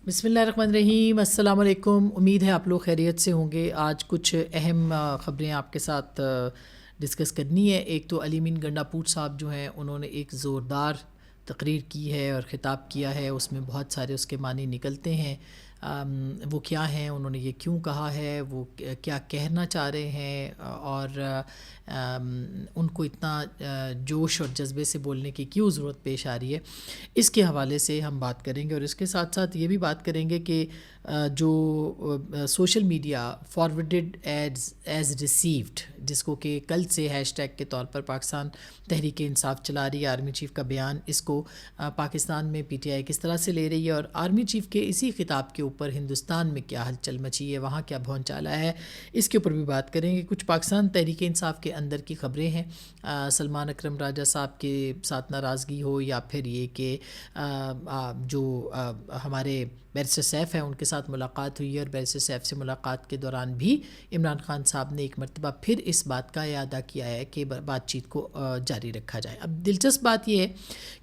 بسم اللہ الرحمن الرحیم، السلام علیکم۔ امید ہے آپ لوگ خیریت سے ہوں گے۔ آج کچھ اہم خبریں آپ کے ساتھ ڈسکس کرنی ہے۔ ایک تو علی امین گنڈاپور صاحب جو ہیں انہوں نے ایک زوردار تقریر کی ہے اور خطاب کیا ہے، اس میں بہت سارے اس کے معنی نکلتے ہیں۔ وہ کیا ہیں، انہوں نے یہ کیوں کہا ہے، وہ کیا کہنا چاہ رہے ہیں، اور ان کو اتنا جوش اور جذبے سے بولنے کی کیوں ضرورت پیش آ رہی ہے، اس کے حوالے سے ہم بات کریں گے۔ اور اس کے ساتھ ساتھ یہ بھی بات کریں گے کہ جو سوشل میڈیا فارورڈڈ ایز ریسیوڈ، جس کو کہ کل سے ہیش ٹیگ کے طور پر پاکستان تحریک انصاف چلا رہی ہے، آرمی چیف کا بیان، اس کو پاکستان میں پی ٹی آئی کس طرح سے لے رہی ہے، اور آرمی چیف کے اسی خطاب کے اوپر ہندوستان میں کیا ہلچل مچی ہے، وہاں کیا بھونچالا ہے، اس کے اوپر بھی بات کریں گے۔ کچھ پاکستان تحریک انصاف کے اندر کی خبریں ہیں، سلمان اکرم راجہ صاحب کے ساتھ ناراضگی ہو، یا پھر یہ کہ جو ہمارے بیرسٹر سیف ہیں ان کے ساتھ ملاقات ہوئی ہے، اور بیرسٹر سیف سے ملاقات کے دوران بھی عمران خان صاحب نے ایک مرتبہ پھر اس بات کا اعادہ کیا ہے کہ بات چیت کو جاری رکھا جائے۔ اب دلچسپ بات یہ ہے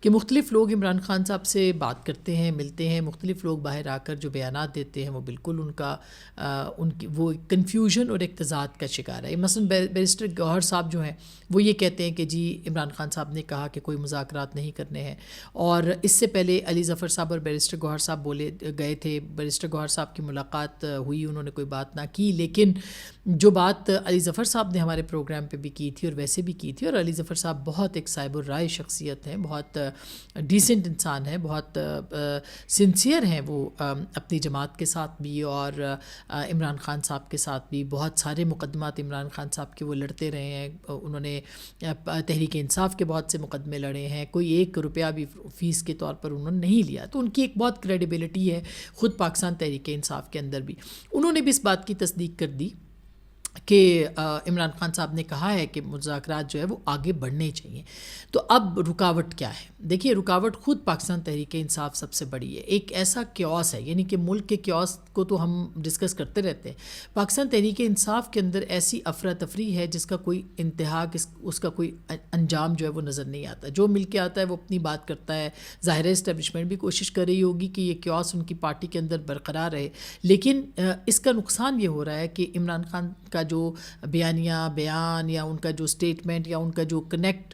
کہ مختلف لوگ عمران خان صاحب سے بات کرتے ہیں، ملتے ہیں، مختلف لوگ باہر آ کر جو بیانات دیتے ہیں وہ بالکل ان کی وہ کنفیوژن اور ایک تضاد کا شکار ہے۔ مثلا بیرسٹر گوہر صاحب جو ہیں وہ یہ کہتے ہیں کہ جی عمران خان صاحب نے کہا کہ کوئی مذاکرات نہیں کرنے ہیں، اور اس سے پہلے علی ظفر صاحب اور بیرسٹر گوہر صاحب گئے تھے، بیرسٹر گوہر صاحب کی ملاقات ہوئی، انہوں نے کوئی بات نہ کی، لیکن جو بات علی ظفر صاحب نے ہمارے پروگرام پہ بھی کی تھی اور ویسے بھی کی تھی، اور علی ظفر صاحب بہت ایک صاحب الرائے شخصیت ہیں، بہت ڈیسنٹ انسان ہیں، بہت سنسیئر ہیں، وہ اپنی جماعت کے ساتھ بھی اور عمران خان صاحب کے ساتھ بھی بہت سارے مقدمات عمران خان صاحب کے وہ لڑتے رہے ہیں، انہوں نے تحریک انصاف کے بہت سے مقدمے لڑے ہیں، کوئی 1 روپیہ بھی فیس کے طور پر انہوں نے نہیں لیا، تو ان کی ایک بہت کریڈیبلٹی ہے خود پاکستان تحریک انصاف کے اندر بھی۔ انہوں نے بھی اس بات کی تصدیق کر دی کہ عمران خان صاحب نے کہا ہے کہ مذاکرات جو ہے وہ آگے بڑھنے چاہیے۔ تو اب رکاوٹ کیا ہے؟ دیکھیے، رکاوٹ خود پاکستان تحریک انصاف سب سے بڑی ہے۔ ایک ایسا کیوس ہے، یعنی کہ ملک کے کیوس کو تو ہم ڈسکس کرتے رہتے ہیں، پاکستان تحریک انصاف کے اندر ایسی افراتفری ہے جس کا کوئی انتہا، اس کا کوئی انجام جو ہے وہ نظر نہیں آتا۔ جو مل کے آتا ہے وہ اپنی بات کرتا ہے، ظاہر ہے اسٹیبلشمنٹ بھی کوشش کر رہی ہوگی کہ یہ کیوس ان کی پارٹی کے اندر برقرار رہے، لیکن اس کا نقصان یہ ہو رہا ہے کہ عمران خان کا جو بیان یا ان کا جو اسٹیٹمنٹ یا ان کا جو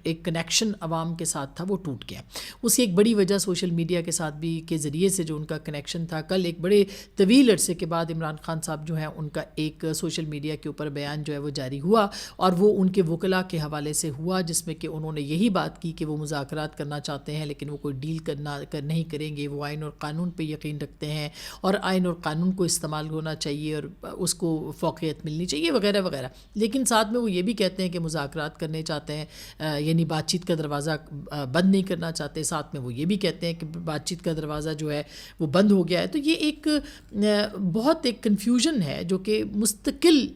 ایک کنیکشن عوام کے ساتھ تھا وہ ٹوٹ گیا۔ اس کی ایک بڑی وجہ سوشل میڈیا کے ساتھ بھی کے ذریعے سے جو ان کا کنیکشن تھا، کل ایک بڑے طویل عرصے کے بعد عمران خان صاحب جو ہیں ان کا ایک سوشل میڈیا کے اوپر بیان جو ہے وہ جاری ہوا، اور وہ ان کے وکلاء کے حوالے سے ہوا، جس میں کہ انہوں نے یہی بات کی کہ وہ مذاکرات کرنا چاہتے ہیں لیکن وہ کوئی ڈیل نہیں کریں گے، وہ آئین اور قانون پہ یقین رکھتے ہیں، اور آئین اور قانون کو استعمال ہونا چاہیے اور اس کو فوقیت ملنی چاہیے وغیرہ وغیرہ، لیکن ساتھ میں وہ یہ بھی کہتے ہیں کہ مذاکرات کرنے چاہتے ہیں، یعنی بات چیت کا دروازہ بند نہیں کرنا چاہتے، ساتھ میں وہ یہ بھی کہتے ہیں کہ بات چیت کا دروازہ جو ہے وہ بند ہو گیا ہے۔ تو یہ ایک بہت ایک کنفیوژن ہے جو کہ مستقل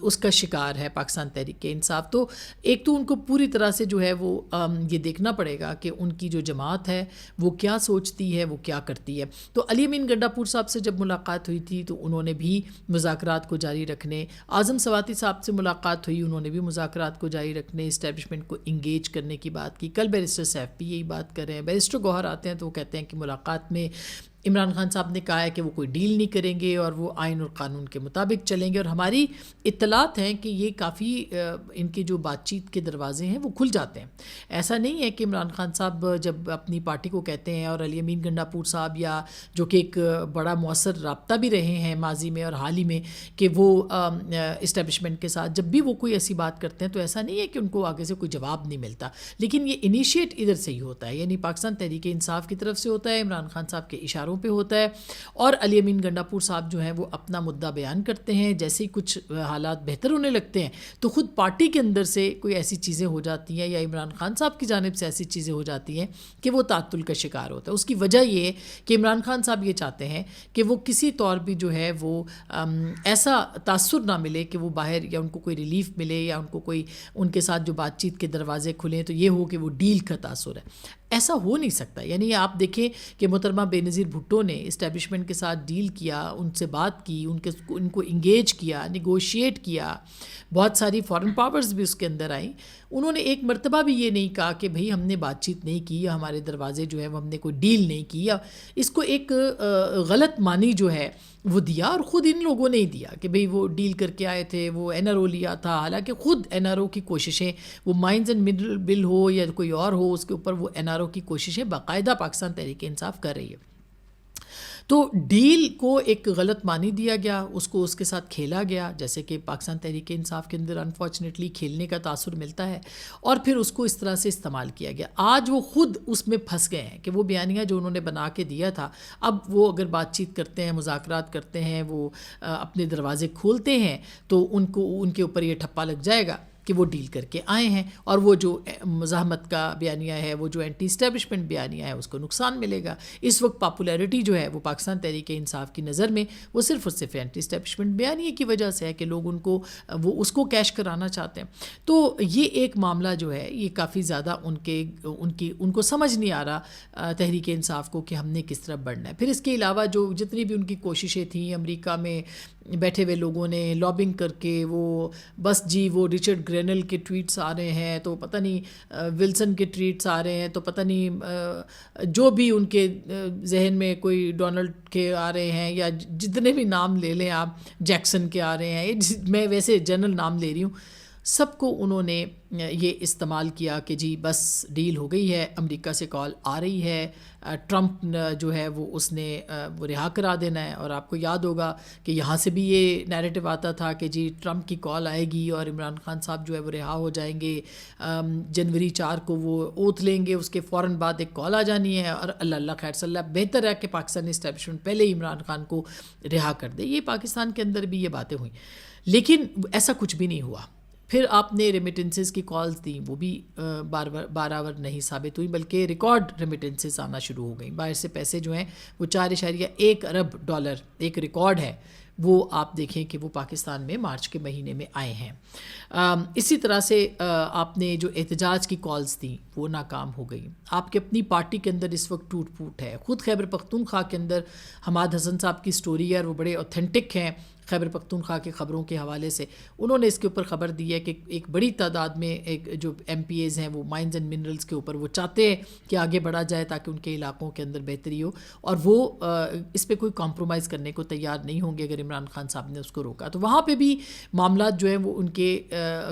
اس کا شکار ہے پاکستان تحریک انصاف۔ تو ایک تو ان کو پوری طرح سے جو ہے وہ یہ دیکھنا پڑے گا کہ ان کی جو جماعت ہے وہ کیا سوچتی ہے، وہ کیا کرتی ہے۔ تو علی امین گنڈاپور صاحب سے جب ملاقات ہوئی تھی تو انہوں نے بھی مذاکرات کو جاری رکھنے، اعظم سواتی صاحب سے ملاقات ہوئی، انہوں نے بھی مذاکرات کو جاری رکھنے، اسٹیبلشمنٹ کو انگیج کرنے کی بات کی۔ کل بیرسٹر سیف بھی یہی بات کر رہے ہیں، بیرسٹر گوہر آتے ہیں تو وہ کہتے ہیں کہ ملاقات میں عمران خان صاحب نے کہا ہے کہ وہ کوئی ڈیل نہیں کریں گے اور وہ آئین اور قانون کے مطابق چلیں گے، اور ہماری اطلاعات ہیں کہ یہ کافی ان کی جو بات چیت کے دروازے ہیں وہ کھل جاتے ہیں۔ ایسا نہیں ہے کہ عمران خان صاحب جب اپنی پارٹی کو کہتے ہیں، اور علی امین گنڈاپور صاحب یا جو کہ ایک بڑا مؤثر رابطہ بھی رہے ہیں ماضی میں اور حال ہی میں، کہ وہ اسٹیبلشمنٹ کے ساتھ جب بھی وہ کوئی ایسی بات کرتے ہیں تو ایسا نہیں ہے کہ ان کو آگے سے کوئی جواب نہیں ملتا، لیکن یہ انیشیٹ ادھر سے ہی ہوتا ہے، یعنی پاکستان تحریک انصاف کی طرف سے ہوتا ہے، عمران خان صاحب کے اشاروں پہ ہوتا ہے، اور علی امین گنڈاپور صاحب جو ہیں وہ اپنا مدعا بیان کرتے ہیں، جیسے ہی کچھ حالات بہتر ہونے لگتے ہیں تو خود پارٹی کے اندر سے کوئی ایسی چیزیں ہو جاتی ہیں یا عمران خان صاحب کی جانب سے ایسی چیزیں ہو جاتی ہیں کہ وہ تعطل کا شکار ہوتا ہے۔ اس کی وجہ یہ ہے کہ عمران خان صاحب یہ چاہتے ہیں کہ وہ کسی طور بھی جو ہے وہ ایسا تاثر نہ ملے کہ وہ باہر، یا ان کو کوئی ریلیف ملے، یا ان کو کوئی ان کے ساتھ جو بات چیت کے دروازے کھلیں تو یہ ہو کہ وہ ڈیل کا تاثر ہے۔ ایسا ہو نہیں سکتا. یعنی آپ دیکھیں کہ محترمہ بے نظیر بھٹو نے اسٹیبلشمنٹ کے ساتھ ڈیل کیا, ان سے بات کی, ان کو انگیج کیا, نیگوشیٹ کیا, بہت ساری فارن پاورز بھی اس کے اندر آئیں. انہوں نے ایک مرتبہ بھی یہ نہیں کہا کہ بھئی ہم نے بات چیت نہیں کی یا ہمارے دروازے جو ہے وہ ہم نے کوئی ڈیل نہیں کی, یا اس کو ایک غلط معنی جو ہے وہ دیا, اور خود ان لوگوں نے ہی دیا کہ بھئی وہ ڈیل کر کے آئے تھے, وہ این آر او لیا تھا. حالانکہ خود این آر او کی کوششیں, وہ مائنز اینڈ منرل بل ہو یا کوئی اور ہو, اس کے اوپر وہ این آر او کی کوششیں باقاعدہ پاکستان تحریک انصاف کر رہی ہے. تو ڈیل کو ایک غلط معنی دیا گیا, اس کو اس کے ساتھ کھیلا گیا, جیسے کہ پاکستان تحریک انصاف کے اندر انفارچونیٹلی کھیلنے کا تاثر ملتا ہے, اور پھر اس کو اس طرح سے استعمال کیا گیا. آج وہ خود اس میں پھنس گئے ہیں کہ وہ بیانیہ جو انہوں نے بنا کے دیا تھا, اب وہ اگر بات چیت کرتے ہیں, مذاکرات کرتے ہیں, وہ اپنے دروازے کھولتے ہیں, تو ان کے اوپر یہ ٹھپا لگ جائے گا کہ وہ ڈیل کر کے آئے ہیں, اور وہ جو مزاحمت کا بیانیہ ہے, وہ جو اینٹی اسٹیبلشمنٹ بیانیہ ہے, اس کو نقصان ملے گا. اس وقت پاپولیرٹی جو ہے وہ پاکستان تحریک انصاف کی نظر میں وہ صرف اور صرف اینٹی اسٹیبلشمنٹ بیانیے کی وجہ سے ہے کہ لوگ وہ اس کو کیش کرانا چاہتے ہیں. تو یہ ایک معاملہ جو ہے یہ کافی زیادہ ان کو سمجھ نہیں آ رہا تحریک انصاف کو کہ ہم نے کس طرح بڑھنا ہے. پھر اس کے علاوہ جو جتنی بھی ان کی کوششیں تھیں, امریکہ میں بیٹھے ہوئے لوگوں نے لابنگ کر کے, وہ بس جی وہ رچرڈ گرینل کے ٹویٹس آ رہے ہیں, تو پتہ نہیں ولسن کے ٹویٹس آ رہے ہیں, تو پتہ نہیں جو بھی ان کے ذہن میں کوئی ڈونلڈ کے آ رہے ہیں, یا جتنے بھی نام لے لیں آپ, جیکسن کے آ رہے ہیں, میں ویسے جنرل نام لے رہی ہوں, سب کو انہوں نے یہ استعمال کیا کہ جی بس ڈیل ہو گئی ہے, امریکہ سے کال آ رہی ہے, ٹرمپ جو ہے اس نے وہ رہا کرا دینا ہے. اور آپ کو یاد ہوگا کہ یہاں سے بھی یہ نیریٹو آتا تھا کہ جی ٹرمپ کی کال آئے گی اور عمران خان صاحب جو ہے وہ رہا ہو جائیں گے, جنوری 4 کو وہ اوتھ لیں گے, اس کے فوراً بعد ایک کال آ جانی ہے, اور اللہ خیر صلی اللہ, بہتر ہے کہ پاکستانی اسٹیبلشمنٹ پہلے ہی عمران خان کو رہا کر دے. یہ پاکستان کے اندر بھی یہ باتیں ہوئیں, لیکن ایسا کچھ بھی نہیں ہوا. پھر آپ نے ریمیٹنسز کی کالز دیں, وہ بھی بارآور نہیں ثابت ہوئی, بلکہ ریکارڈ ریمیٹنسز آنا شروع ہو گئیں. باہر سے پیسے جو ہیں وہ $4.1 ارب ایک ریکارڈ ہے, وہ آپ دیکھیں کہ وہ پاکستان میں مارچ کے مہینے میں آئے ہیں. اسی طرح سے آپ نے جو احتجاج کی کالز تھیں وہ ناکام ہو گئی. آپ کے اپنی پارٹی کے اندر اس وقت ٹوٹ پھوٹ ہے. خود خیبر پختونخوا کے اندر حماد حسن صاحب کی سٹوری ہے, اور وہ بڑے اوتھینٹک ہیں خیبر پختونخوا کے خبروں کے حوالے سے. انہوں نے اس کے اوپر خبر دی ہے کہ ایک بڑی تعداد میں ایک جو ایم پی ایز ہیں وہ مائنز اینڈ منرلز کے اوپر وہ چاہتے ہیں کہ آگے بڑھا جائے تاکہ ان کے علاقوں کے اندر بہتری ہو, اور وہ اس پہ کوئی کمپرومائز کرنے کو تیار نہیں ہوں گے اگر عمران خان صاحب نے اس کو روکا. تو وہاں پہ بھی معاملات جو ہیں وہ ان کے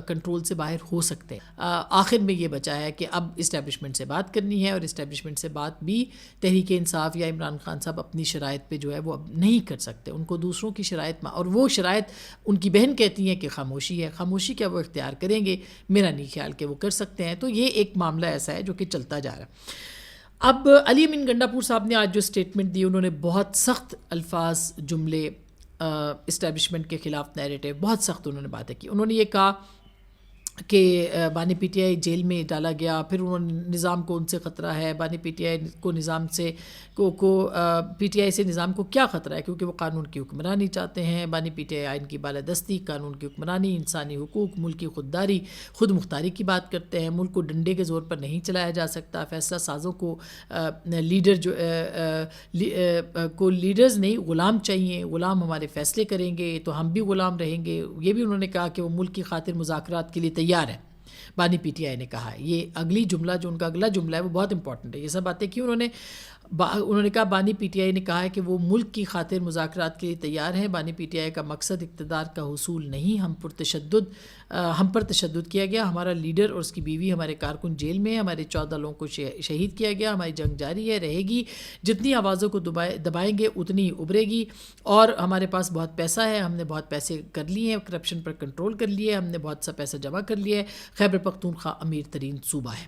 کنٹرول سے باہر ہو سکتے ہیں. آخر میں یہ بچا ہے کہ اب اسٹیبلشمنٹ سے بات کرنی ہے, اور اسٹیبلشمنٹ سے بات بھی تحریک انصاف یا عمران خان صاحب اپنی شرائط پہ جو ہے وہ اب نہیں کر سکتے. ان کو دوسروں کی شرائط, اور وہ شرائط ان کی بہن کہتی ہیں کہ خاموشی ہے. خاموشی کیا وہ اختیار کریں گے؟ میرا نہیں خیال کہ وہ کر سکتے ہیں. تو یہ ایک معاملہ ایسا ہے جو کہ چلتا جا رہا ہے. اب علی امین گنڈا پور صاحب نے آج جو اسٹیٹمنٹ دی, انہوں نے بہت سخت الفاظ, جملے اسٹیبلشمنٹ کے خلاف نیریٹو بہت سخت انہوں نے باتیں کی. انہوں نے یہ کہا کہ بانی پی ٹی آئی جیل میں ڈالا گیا, پھر انہوں نے نظام کو ان سے خطرہ ہے, بانی پی ٹی آئی کو نظام سے پی ٹی آئی سے نظام کو کیا خطرہ ہے, کیونکہ وہ قانون کی حکمرانی چاہتے ہیں. بانی پی ٹی آئی آئین کی بالادستی, قانون کی حکمرانی, انسانی حقوق, ملک کی خودداری, خود مختاری کی بات کرتے ہیں. ملک کو ڈنڈے کے زور پر نہیں چلایا جا سکتا. فیصلہ سازوں کو لیڈرز نہیں غلام چاہیے, غلام ہمارے فیصلے کریں گے تو ہم بھی غلام رہیں گے. یہ بھی انہوں نے کہا کہ وہ ملک کی خاطر مذاکرات کے لیے تیار ہے, بانی پی ٹی آئی نے کہا ہے. یہ اگلی جملہ جو ان کا اگلا جملہ ہے وہ بہت امپورٹنٹ ہے. یہ سب باتیں کی انہوں نے کہا بانی پی ٹی آئی نے کہا ہے کہ وہ ملک کی خاطر مذاکرات کے لیے تیار ہیں. بانی پی ٹی آئی کا مقصد اقتدار کا حصول نہیں, ہم پر تشدد کیا گیا, ہمارا لیڈر اور اس کی بیوی, ہمارے کارکن جیل میں ہیں, ہمارے 14 لوگوں کو شہید کیا گیا, ہماری جنگ جاری ہے, رہے گی. جتنی آوازوں کو دبائیں گے اتنی ابھرے گی, اور ہمارے پاس بہت پیسہ ہے, ہم نے بہت پیسے کر لیے ہیں, کرپشن پر کنٹرول کر لیے, ہم نے بہت سا پیسہ جمع کر لیا ہے. خیبر پختونخوا امیر ترین صوبہ ہے.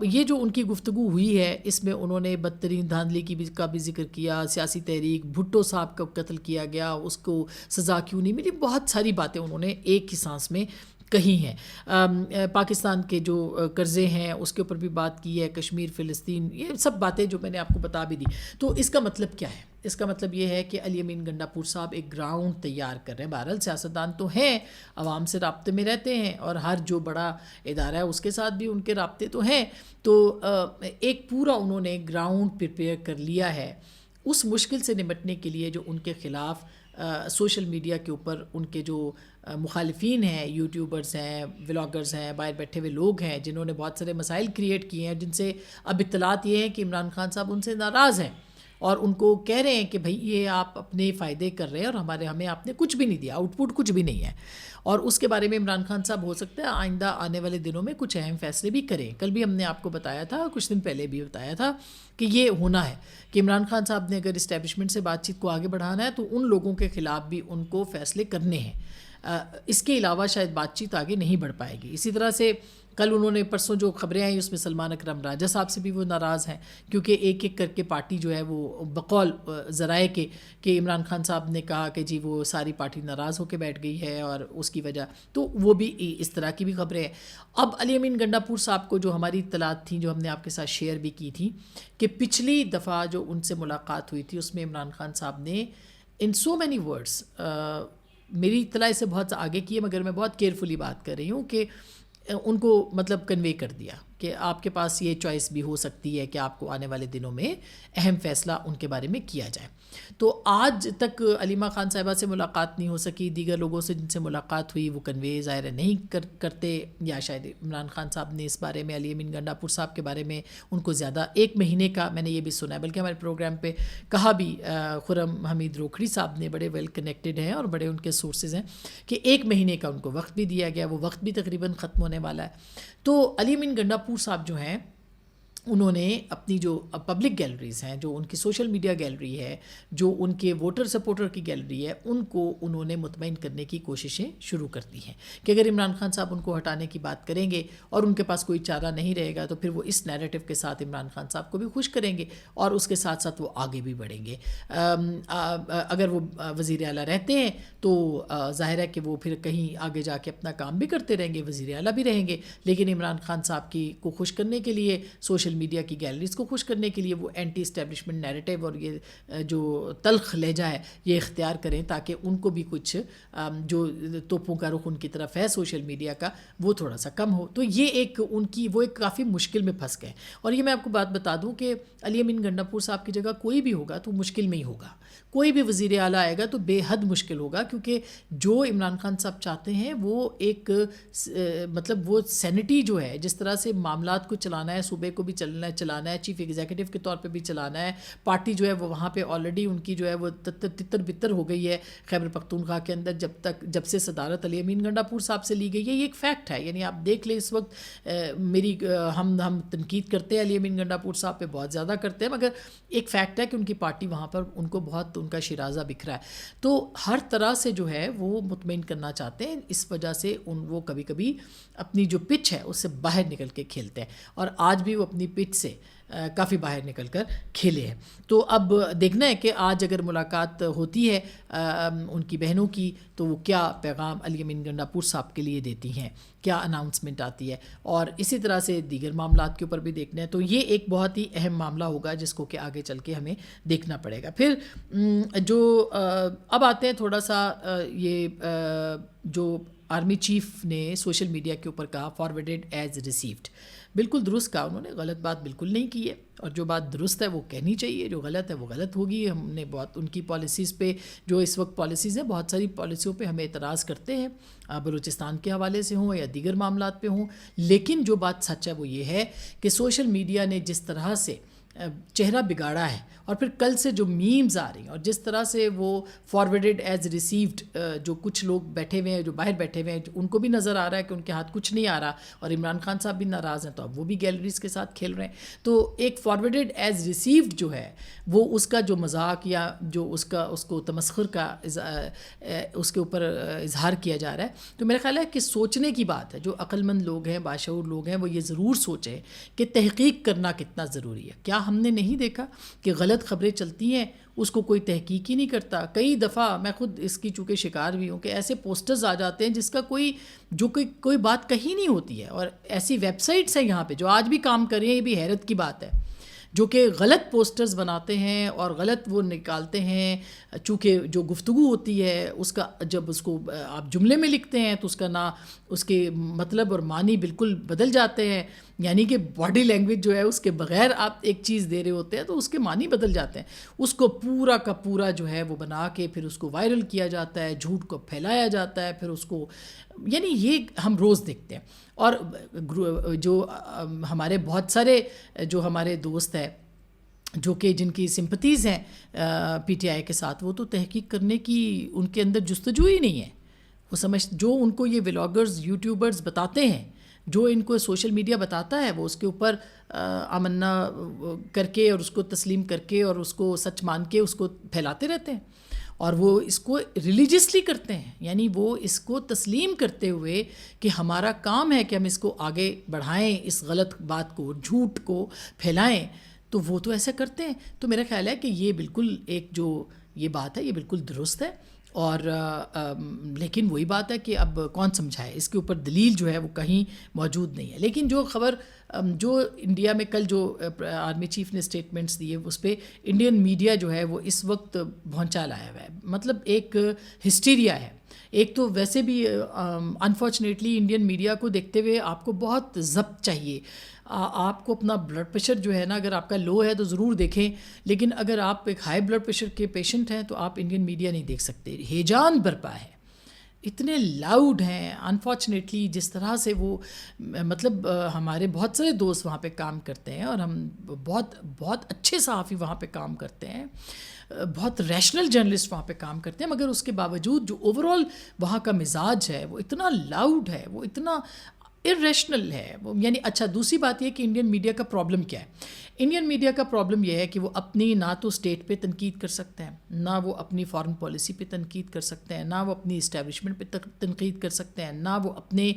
یہ جو ان کی گفتگو ہوئی ہے اس میں انہوں نے بدترین دھاندلی کا بھی ذکر کیا, سیاسی تحریک, بھٹو صاحب کا قتل کیا گیا, اس کو سزا کیوں نہیں ملی, بہت ساری باتیں انہوں نے ایک ہی سانس میں کہی ہیں. پاکستان کے جو قرضے ہیں اس کے اوپر بھی بات کی ہے, کشمیر, فلسطین, یہ سب باتیں جو میں نے آپ کو بتا بھی دی. تو اس کا مطلب کیا ہے؟ اس کا مطلب یہ ہے کہ علی امین گنڈا پور صاحب ایک گراؤنڈ تیار کر رہے ہیں. بہرحال سیاستدان تو ہیں, عوام سے رابطے میں رہتے ہیں, اور ہر جو بڑا ادارہ ہے اس کے ساتھ بھی ان کے رابطے تو ہیں. تو ایک پورا انہوں نے گراؤنڈ پریپیئر کر لیا ہے اس مشکل سے نمٹنے کے لیے جو ان کے خلاف سوشل میڈیا کے اوپر ان کے جو مخالفین ہیں, یوٹیوبرز ہیں, ولاگرز ہیں, باہر بیٹھے ہوئے لوگ ہیں جنہوں نے بہت سارے مسائل کریٹ کیے ہیں, جن سے اب اطلاعات یہ ہیں کہ عمران خان صاحب ان سے ناراض ہیں اور ان کو کہہ رہے ہیں کہ بھائی یہ آپ اپنے فائدے کر رہے ہیں اور ہمیں آپ نے کچھ بھی نہیں دیا, آؤٹ پٹ کچھ بھی نہیں ہے. اور اس کے بارے میں عمران خان صاحب ہو سکتا ہے آئندہ آنے والے دنوں میں کچھ اہم فیصلے بھی کریں. کل بھی ہم نے آپ کو بتایا تھا, کچھ دن پہلے بھی بتایا تھا کہ یہ ہونا ہے کہ عمران خان صاحب نے اگر اسٹیبلشمنٹ سے بات چیت کو آگے بڑھانا ہے تو ان لوگوں کے خلاف بھی ان کو فیصلے کرنے ہیں. اس کے علاوہ شاید بات چیت آگے نہیں بڑھ پائے گی. اسی طرح سے کل انہوں نے پرسوں جو خبریں آئیں اس میں سلمان اکرم راجہ صاحب سے بھی وہ ناراض ہیں, کیونکہ ایک ایک کر کے پارٹی جو ہے وہ بقول ذرائع کے کہ عمران خان صاحب نے کہا کہ جی وہ ساری پارٹی ناراض ہو کے بیٹھ گئی ہے اور اس کی وجہ, تو وہ بھی اس طرح کی بھی خبریں ہیں. اب علی امین گنڈا پور صاحب کو جو ہماری اطلاعات تھیں جو ہم نے آپ کے ساتھ شیئر بھی کی تھی کہ پچھلی دفعہ جو ان سے ملاقات ہوئی تھی اس میں عمران خان صاحب نے ان سو مینی ورڈس, میری اطلاع سے بہت آگے کی ہے مگر میں بہت کیئرفلی بات کر رہی ہوں, کہ ان کو مطلب کنوے کر دیا کہ آپ کے پاس یہ چوائس بھی ہو سکتی ہے کہ آپ کو آنے والے دنوں میں اہم فیصلہ ان کے بارے میں کیا جائے. تو آج تک علیمہ خان صاحبہ سے ملاقات نہیں ہو سکی, دیگر لوگوں سے جن سے ملاقات ہوئی وہ کنوے ظاہر نہیں کرتے, یا شاید عمران خان صاحب نے اس بارے میں علی امین گنڈا پور صاحب کے بارے میں ان کو زیادہ 1 مہینے کا, میں نے یہ بھی سنا ہے بلکہ ہمارے پروگرام پہ کہا بھی خرم حمید روکھڑی صاحب نے, بڑے ویل کنیکٹڈ ہیں اور بڑے ان کے سورسز ہیں, کہ 1 مہینے کا ان کو وقت بھی دیا گیا, وہ وقت بھی تقریباً ختم ہونے والا ہے. تو علی امین گنڈا پور صاحب جو ہیں انہوں نے اپنی جو پبلک گیلریز ہیں, جو ان کی سوشل میڈیا گیلری ہے, جو ان کے ووٹر سپورٹر کی گیلری ہے, ان کو انہوں نے مطمئن کرنے کی کوششیں شروع کر دی ہیں کہ اگر عمران خان صاحب ان کو ہٹانے کی بات کریں گے اور ان کے پاس کوئی چارہ نہیں رہے گا تو پھر وہ اس نیریٹو کے ساتھ عمران خان صاحب کو بھی خوش کریں گے اور اس کے ساتھ ساتھ وہ آگے بھی بڑھیں گے. اگر وہ وزیر اعلیٰ رہتے ہیں تو ظاہر ہے کہ وہ پھر کہیں آگے جا کے اپنا کام بھی کرتے رہیں گے, وزیر اعلیٰ بھی رہیں گے, لیکن عمران خان صاحب کو خوش کرنے کے لیے, سوشل میڈیا کی گیلریز کو خوش کرنے کے لیے وہ اینٹی اسٹیبلشمنٹ نیریٹو اور یہ جو تلخ لہجہ ہے یہ اختیار کریں تاکہ ان کو بھی کچھ جو توپوں کا رخ ان کی طرف ہے سوشل میڈیا کا وہ تھوڑا سا کم ہو. تو یہ ایک ان کی وہ ایک کافی مشکل میں پھنس گئے. اور یہ میں آپ کو بات بتا دوں کہ علی امین گنڈا پور صاحب کی جگہ کوئی بھی ہوگا تو مشکل میں ہی ہوگا, کوئی بھی وزیر اعلیٰ آئے گا تو بے حد مشکل ہوگا, کیونکہ جو عمران خان صاحب چاہتے ہیں وہ ایک مطلب وہ سینٹی جو ہے, جس طرح سے معاملات کو چلانا ہے, صوبے کو بھی چلانا ہے, چیف ایگزیکٹو کے طور پہ بھی چلانا ہے, پارٹی جو ہے وہ وہاں پہ آلریڈی ان کی جو ہے وہ تتر بتر ہو گئی ہے خیبر پختونخوا کے اندر جب سے صدارت علی امین گنڈا پور صاحب سے لی گئی ہے. یہ ایک فیکٹ ہے, یعنی آپ دیکھ لیں اس وقت ہم تنقید کرتے ہیں علی امین گنڈا پور صاحب پہ بہت زیادہ کرتے ہیں, مگر ایک فیکٹ ہے کہ ان کی پارٹی وہاں پر ان کو بہت ان کا شیرازہ بکھرا ہے. تو ہر طرح سے جو ہے وہ مطمئن کرنا چاہتے ہیں, اس وجہ سے وہ کبھی کبھی اپنی جو پچ ہے اس سے باہر نکل کے کھیلتے ہیں, اور آج بھی وہ اپنی پچ سے کافی باہر نکل کر کھیلے ہیں. تو اب دیکھنا ہے کہ آج اگر ملاقات ہوتی ہے ان کی بہنوں کی تو وہ کیا پیغام علی امین گنڈا پور صاحب کے لیے دیتی ہیں, کیا اناؤنسمنٹ آتی ہے, اور اسی طرح سے دیگر معاملات کے اوپر بھی دیکھنا ہے. تو یہ ایک بہت ہی اہم معاملہ ہوگا جس کو کہ آگے چل کے ہمیں دیکھنا پڑے گا. پھر جو اب آتے ہیں تھوڑا سا یہ جو آرمی چیف نے سوشل میڈیا کے اوپر کہا فارورڈڈ ایز ریسیوڈ, بالکل درست کہا انہوں نے, غلط بات بالکل نہیں کی ہے, اور جو بات درست ہے وہ کہنی چاہیے, جو غلط ہے وہ غلط ہوگی. ہم نے بہت ان کی پالیسیز پہ, جو اس وقت پالیسیز ہیں, بہت ساری پالیسیوں پہ ہمیں اعتراض کرتے ہیں, بلوچستان کے حوالے سے ہوں یا دیگر معاملات پہ ہوں, لیکن جو بات سچ ہے وہ یہ ہے کہ سوشل میڈیا نے جس طرح سے چہرہ بگاڑا ہے, اور پھر کل سے جو میمز آ رہی ہیں, اور جس طرح سے وہ فارورڈڈ ایز ریسیوڈ, جو کچھ لوگ بیٹھے ہوئے ہیں, جو باہر بیٹھے ہوئے ہیں, ان کو بھی نظر آ رہا ہے کہ ان کے ہاتھ کچھ نہیں آ رہا, اور عمران خان صاحب بھی ناراض ہیں تو اب وہ بھی گیلریز کے ساتھ کھیل رہے ہیں. تو ایک فارورڈڈ ایز ریسیوڈ جو ہے وہ اس کا جو مذاق یا جو اس کو تمسخر کا اس کے اوپر اظہار کیا جا رہا ہے. تو میرا خیال ہے کہ سوچنے کی بات ہے, جو عقل مند لوگ ہیں, باشعور لوگ ہیں, وہ یہ ضرور سوچیں کہ تحقیق کرنا کتنا ضروری ہے. کیا ہم نے نہیں دیکھا کہ غلط خبریں چلتی ہیں, اس کو کوئی تحقیق ہی نہیں کرتا. کئی دفعہ میں خود اس کی چونکہ شکار بھی ہوں کہ ایسے پوسٹرز آ جاتے ہیں جس کا کوئی بات کہیں نہیں ہوتی ہے, اور ایسی ویب سائٹس ہیں یہاں پہ جو آج بھی کام کر رہی ہیں, یہ بھی حیرت کی بات ہے, جو کہ غلط پوسٹرز بناتے ہیں اور غلط وہ نکالتے ہیں. چونکہ جو گفتگو ہوتی ہے اس کا جب اس کو آپ جملے میں لکھتے ہیں تو اس کا اس کے مطلب اور معنی بالکل بدل جاتے ہیں. یعنی کہ باڈی لینگویج جو ہے اس کے بغیر آپ ایک چیز دے رہے ہوتے ہیں تو اس کے معنی بدل جاتے ہیں. اس کو پورا کا پورا جو ہے وہ بنا کے پھر اس کو وائرل کیا جاتا ہے, جھوٹ کو پھیلایا جاتا ہے, پھر اس کو یعنی یہ ہم روز دیکھتے ہیں. اور جو ہمارے بہت سارے جو ہمارے دوست ہیں جو کہ جن کی سمپتیز ہیں پی ٹی آئی کے ساتھ, وہ تو تحقیق کرنے کی ان کے اندر جستجو ہی نہیں ہے. وہ جو ان کو یہ ولاگرز یوٹیوبرز بتاتے ہیں, جو ان کو سوشل میڈیا بتاتا ہے, وہ اس کے اوپر آمنا کر کے اور اس کو تسلیم کر کے اور اس کو سچ مان کے اس کو پھیلاتے رہتے ہیں. اور وہ اس کو ریلیجسلی کرتے ہیں, یعنی وہ اس کو تسلیم کرتے ہوئے کہ ہمارا کام ہے کہ ہم اس کو آگے بڑھائیں, اس غلط بات کو, جھوٹ کو پھیلائیں, تو وہ تو ایسا کرتے ہیں. تو میرا خیال ہے کہ یہ بالکل ایک جو یہ بات ہے یہ بالکل درست ہے. اور لیکن وہی بات ہے کہ اب کون سمجھائے, اس کے اوپر دلیل جو ہے وہ کہیں موجود نہیں ہے. لیکن جو خبر جو انڈیا میں کل جو آرمی چیف نے اسٹیٹمنٹس دیے اس پہ انڈین میڈیا جو ہے وہ اس وقت بھونچال آیا ہوا ہے. مطلب ایک ہسٹیریا ہے. ایک تو ویسے بھی انفارچونیٹلی انڈین میڈیا کو دیکھتے ہوئے آپ کو بہت ضبط چاہیے. آپ کو اپنا بلڈ پریشر جو ہے نا, اگر آپ کا لو ہے تو ضرور دیکھیں, لیکن اگر آپ ایک ہائی بلڈ پریشر کے پیشنٹ ہیں تو آپ انڈین میڈیا نہیں دیکھ سکتے. ہیجان برپا ہے, اتنے لاؤڈ ہیں. انفارچونیٹلی جس طرح سے وہ مطلب ہمارے بہت سارے دوست وہاں پہ کام کرتے ہیں اور ہم بہت اچھے صحافی وہاں پہ کام کرتے ہیں, بہت ریشنل جرنلسٹ وہاں پہ کام کرتے ہیں, مگر اس کے باوجود جو اوور آل وہاں کا مزاج ہے وہ اتنا لاؤڈ ہے, وہ اتنا ارریشنل ہے. یعنی اچھا دوسری بات یہ کہ انڈین میڈیا کا پرابلم کیا ہے. انڈین میڈیا کا پرابلم یہ ہے کہ وہ اپنی نہ تو اسٹیٹ پہ تنقید کر سکتے ہیں, نہ وہ اپنی فارن پالیسی پہ تنقید کر سکتے ہیں, نہ وہ اپنی اسٹیبلشمنٹ پہ تنقید کر سکتے ہیں, نہ وہ اپنے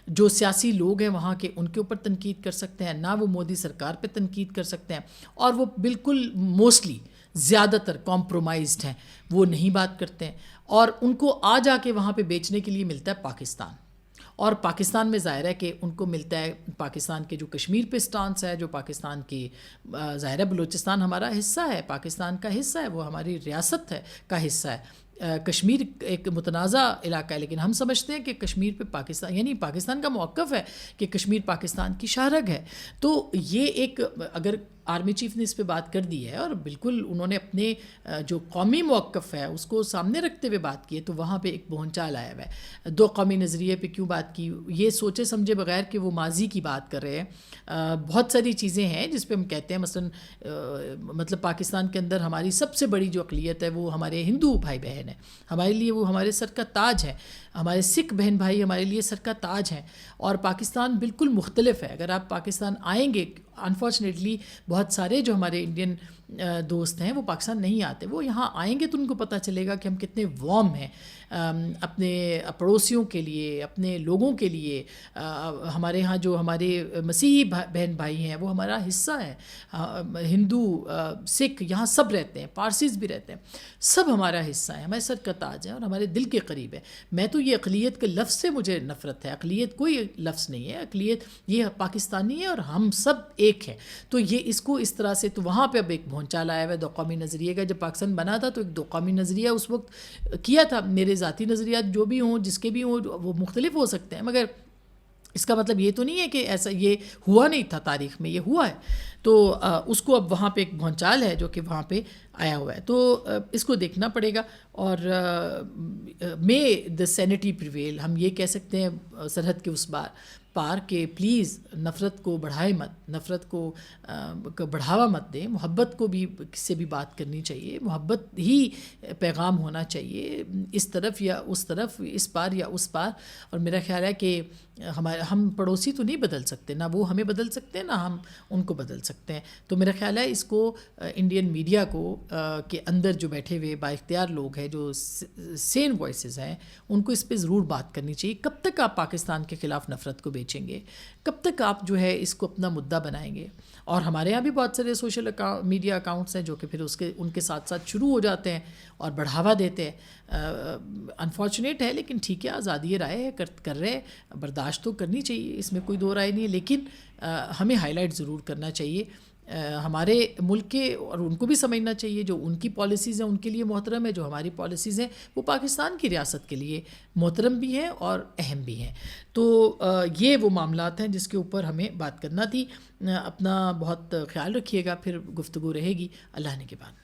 جو سیاسی لوگ ہیں وہاں کے ان کے اوپر تنقید کر سکتے ہیں, نہ وہ مودی سرکار پہ تنقید کر سکتے ہیں. اور وہ بالکل موسٹلی زیادہ تر کمپرومائزڈ ہیں, وہ نہیں بات کرتے ہیں. اور ان کو آ جا کے وہاں پہ بیچنے کے لیے ملتا ہے پاکستان, اور پاکستان میں ظاہر ہے کہ ان کو ملتا ہے پاکستان کے جو کشمیر پہ سٹانس ہے, جو پاکستان کی ظاہر ہے بلوچستان ہمارا حصہ ہے, پاکستان کا حصہ ہے, وہ ہماری ریاست ہے کا حصہ ہے. کشمیر ایک متنازع علاقہ ہے, لیکن ہم سمجھتے ہیں کہ کشمیر پہ پاکستان یعنی پاکستان کا موقف ہے کہ کشمیر پاکستان کی شاہرگ ہے. تو یہ ایک اگر آرمی چیف نے اس پہ بات کر دی ہے اور بالکل انہوں نے اپنے جو قومی موقف ہے اس کو سامنے رکھتے ہوئے بات کی ہے, تو وہاں پہ ایک بھونچال آیا ہوا ہے. دو قومی نظریے پہ کیوں بات کی, یہ سوچے سمجھے بغیر کہ وہ ماضی کی بات کر رہے ہیں. بہت ساری چیزیں ہیں جس پہ ہم کہتے ہیں, مثلا مطلب پاکستان کے اندر ہماری سب سے بڑی جو اقلیت ہے وہ ہمارے ہندو بھائی بہن ہیں, ہمارے لیے وہ ہمارے سر کا تاج ہے. ہمارے سکھ بہن بھائی ہمارے لیے سر کا تاج ہیں. اور پاکستان بالکل مختلف ہے. اگر آپ پاکستان آئیں گے, انفارچونیٹلی بہت سارے جو ہمارے انڈین دوست ہیں وہ پاکستان نہیں آتے, وہ یہاں آئیں گے تو ان کو پتہ چلے گا کہ ہم کتنے وارم ہیں اپنے پڑوسیوں کے لیے, اپنے لوگوں کے لیے. ہمارے ہاں جو ہمارے مسیحی بہن بھائی ہیں وہ ہمارا حصہ ہے. ہندو, سکھ یہاں سب رہتے ہیں, پارسیز بھی رہتے ہیں, سب ہمارا حصہ ہے, ہمارے سر کا تاج ہے اور ہمارے دل کے قریب ہے. میں تو یہ اقلیت کے لفظ سے مجھے نفرت ہے. اقلیت کوئی لفظ نہیں ہے, اقلیت یہ پاکستانی ہے اور ہم سب ایک ہیں. تو یہ اس کو اس طرح سے, تو وہاں پہ اب ایک بھونچال آیا ہوا ہے دو قومی نظریے کا. جب پاکستان بنا تھا تو ایک دو قومی نظریہ اس وقت کیا تھا. میرے ذاتی نظریات جو بھی ہوں, جس کے بھی ہوں, وہ مختلف ہو سکتے ہیں, مگر اس کا مطلب یہ تو نہیں ہے کہ ایسا یہ ہوا نہیں تھا, تاریخ میں یہ ہوا ہے. تو اس کو اب وہاں پہ ایک بھونچال ہے جو کہ وہاں پہ آیا ہوا ہے, تو اس کو دیکھنا پڑے گا. اور مے دا سینٹی پریویل, ہم یہ کہہ سکتے ہیں سرحد کے اس پار کہ پلیز نفرت کو بڑھائے مت, نفرت کو بڑھاوا مت دیں. محبت کو بھی کس سے بھی بات کرنی چاہیے, محبت ہی پیغام ہونا چاہیے, اس طرف یا اس طرف, اس پار یا اس پار. اور میرا خیال ہے کہ ہم پڑوسی تو نہیں بدل سکتے, نہ وہ ہمیں بدل سکتے ہیں, نہ ہم ان کو بدل سکتے ہیں. تو میرا خیال ہے اس کو انڈین میڈیا کو کے اندر جو بیٹھے ہوئے با اختیار لوگ ہیں, جو سین وائسز ہیں, ان کو اس پہ ضرور بات کرنی چاہیے. کب تک آپ پاکستان کے خلاف نفرت کو بیچیں گے, کب تک آپ جو ہے اس کو اپنا مدعا بنائیں گے. اور ہمارے یہاں بھی بہت سارے سوشل میڈیا اکاؤنٹس ہیں جو کہ پھر ان کے ساتھ ساتھ شروع ہو جاتے ہیں اور بڑھاوا دیتے ہیں. انفارچونیٹ ہے, لیکن ٹھیک ہے, آزادی رائے ہے, کر رہے, برداشت تو کرنی چاہیے, اس میں کوئی دو رائے نہیں ہے. لیکن ہمیں ہائی لائٹ ضرور کرنا چاہیے ہمارے ملک کے، اور ان کو بھی سمجھنا چاہیے جو ان کی پالیسیز ہیں ان کے لیے محترم ہے، جو ہماری پالیسیز ہیں وہ پاکستان کی ریاست کے لیے محترم بھی ہیں اور اہم بھی ہیں. تو یہ وہ معاملات ہیں جس کے اوپر ہمیں بات کرنا تھی. اپنا بہت خیال رکھیے گا، پھر گفتگو رہے گی. اللہ نے کے بعد.